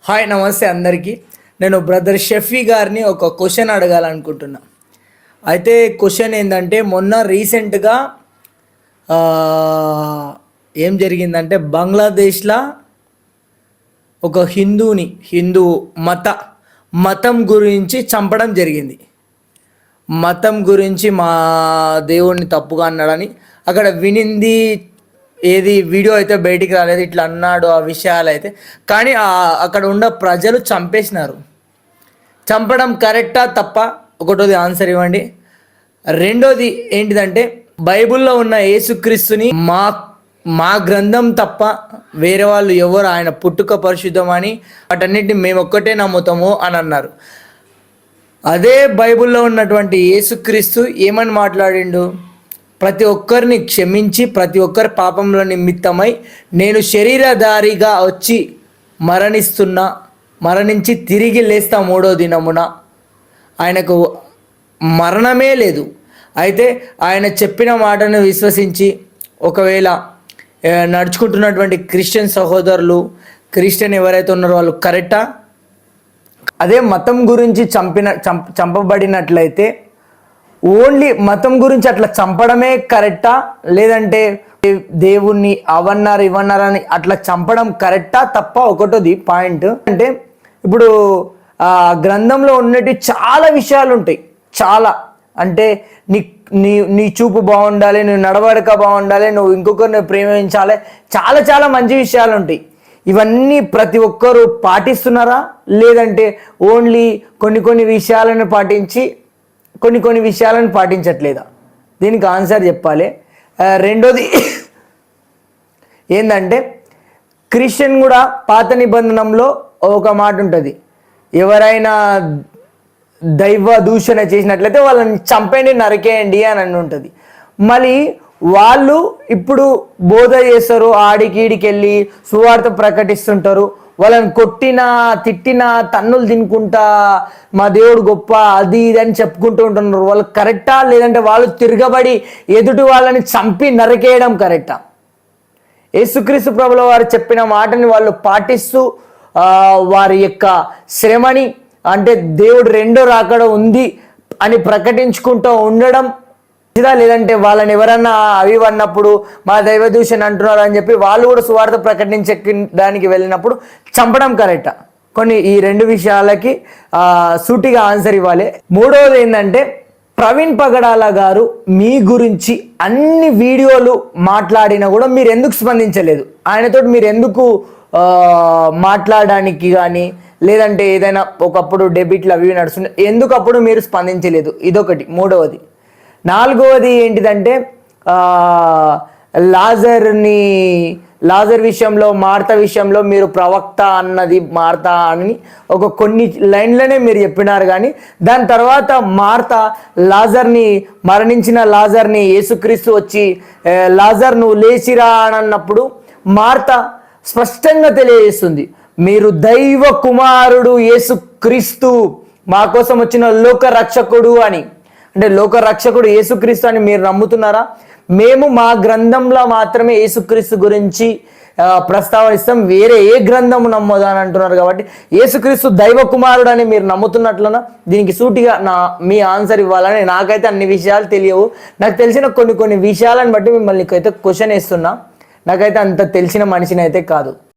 Hi నమస్తే అందరికీ. నేను బ్రదర్ షఫీ గారిని ఒక క్వశ్చన్ అడగాలనుకుంటున్నా. అయితే క్వశ్చన్ ఏంటంటే, మొన్న రీసెంట్గా ఏం జరిగిందంటే, బంగ్లాదేశ్లో ఒక హిందూ మతం గురించి చంపడం జరిగింది. మతం గురించి మా దేవుడిని తప్పుగా అన్నాడని అక్కడ వినింది. ఏది వీడియో అయితే బయటికి రాలేదు, ఇట్లా అన్నాడు ఆ విషయాలు అయితే. కానీ అక్కడ ఉన్న ప్రజలు చంపేసినారు. చంపడం కరెక్టా తప్ప? ఒకటోది ఆన్సర్ ఇవ్వండి. రెండోది ఏంటిదంటే, బైబిల్లో ఉన్న యేసుక్రీస్తుని మా గ్రంథం తప్ప వేరే వాళ్ళు ఎవరు ఆయన పుట్టుక పరిశుద్ధం అని వాటన్నిటిని మేము ఒక్కటే నమ్ముతాము అని అన్నారు. అదే బైబిల్లో ఉన్నటువంటి యేసుక్రీస్తు ఏమని మాట్లాడిండు? ప్రతి ఒక్కరిని క్షమించి ప్రతి ఒక్కరి పాపంలో నిమిత్తమై నేను శరీరధారిగా వచ్చి మరణించి తిరిగి లేస్తా మూడో దినమున. ఆయనకు మరణమే లేదు. అయితే ఆయన చెప్పిన మాటను విశ్వసించి ఒకవేళ నడుచుకుంటున్నటువంటి క్రిస్టియన్ సహోదరులు, క్రిస్టియన్ ఎవరైతే ఉన్నారో వాళ్ళు కరెక్టా? అదే మతం గురించి చంపబడినట్లయితే ఓన్లీ మతం గురించి అట్లా చంపడమే కరెక్టా, లేదంటే దేవుణ్ణి అవన్నారు ఇవన్నారని అట్లా చంపడం కరెక్టా తప్ప? ఒకటోది పాయింట్ అంటే, ఇప్పుడు గ్రంథంలో ఉన్నట్టు చాలా విషయాలు ఉంటాయి. చాలా అంటే నీ నీ నీ చూపు బాగుండాలి, నువ్వు నడవడిక బాగుండాలి, నువ్వు ఇంకొకరిని ప్రేమించాలి, చాలా చాలా మంచి విషయాలు ఉంటాయి. ఇవన్నీ ప్రతి ఒక్కరూ పాటిస్తున్నారా, లేదంటే ఓన్లీ కొన్ని విషయాలను పాటించి కొన్ని విషయాలను పాటించట్లేదా? దీనికి ఆన్సర్ చెప్పాలి. రెండోది ఏంటంటే, క్రిస్టియన్ కూడా పాత నిబంధనలో ఒక మాట ఉంటుంది, ఎవరైనా దైవ దూషణ చేసినట్లయితే వాళ్ళని చంపేయండి, నరికేయండి అని ఉంటుంది. మళ్ళీ వాళ్ళు ఇప్పుడు బోధ చేస్తారు, ఆడికి వెళ్ళి సువార్త ప్రకటిస్తుంటారు. వాళ్ళని కొట్టినా తిట్టినా తన్నులు తినుకుంటా మా దేవుడు గొప్ప అది ఇది అని చెప్పుకుంటూ ఉంటున్నారు. వాళ్ళు కరెక్టా, లేదంటే వాళ్ళు తిరగబడి ఎదుటి వాళ్ళని చంపి నరికేయడం కరెక్టా? యేసుక్రీస్తు ప్రభుల వారు చెప్పిన మాటని వాళ్ళు పాటిస్తూ వారి యొక్క శ్రమని, అంటే దేవుడు రెండో రాకడ ఉంది అని ప్రకటించుకుంటూ ఉండడం, లేదంటే వాళ్ళని ఎవరన్నా అవి అన్నప్పుడు మా దైవ దూషణ అంటున్నారు అని చెప్పి వాళ్ళు కూడా సువార్త ప్రకటించడానికి వెళ్ళినప్పుడు చంపడం కరెక్టా? ఈ రెండు విషయాలకి సూటిగా ఆన్సర్ ఇవ్వాలి. మూడవది ఏంటంటే, ప్రవీణ్ పగడాల గారు మీ గురించి అన్ని వీడియోలు మాట్లాడినా కూడా మీరు ఎందుకు స్పందించలేదు? ఆయనతో మీరు ఎందుకు మాట్లాడడానికి కానీ, లేదంటే ఏదైనా ఒకప్పుడు డెబిట్లు అవి నడుస్తుంటే ఎందుకు అప్పుడు మీరు స్పందించలేదు? ఇదొకటి. మూడవది. నాలుగవది ఏంటిదంటే, లాజర్ విషయంలో, మార్త విషయంలో మీరు ప్రవక్త అన్నది మార్త అని కొన్ని లైన్లనే మీరు చెప్పినారు. కానీ దాని తర్వాత మార్త మరణించిన లాజర్ని యేసుక్రీస్తు వచ్చి లాజర్ నువ్వు లేచిరా అని అన్నప్పుడు మార్త స్పష్టంగా తెలియజేస్తుంది, మీరు దైవ కుమారుడు యేసుక్రీస్తు, మా కోసం వచ్చిన లోక రక్షకుడు అని. అంటే లోక రక్షకుడు యేసుక్రీస్తు అని మీరు నమ్ముతున్నారా? మేము మా గ్రంథంలో మాత్రమే యేసుక్రీస్తు గురించి ప్రస్తావనిస్తాం, వేరే ఏ గ్రంథం నమ్మదు అని అంటున్నారు. కాబట్టి యేసుక్రీస్తు దైవ కుమారుడు అని మీరు నమ్ముతున్నట్లనా? దీనికి సూటిగా మీ ఆన్సర్ ఇవ్వాలని. నాకైతే అన్ని విషయాలు తెలియవు. నాకు తెలిసిన కొన్ని విషయాలను బట్టి మిమ్మల్ని అయితే క్వశ్చన్ వేస్తున్నా. నాకైతే అంత తెలిసిన మనిషిని అయితే కాదు.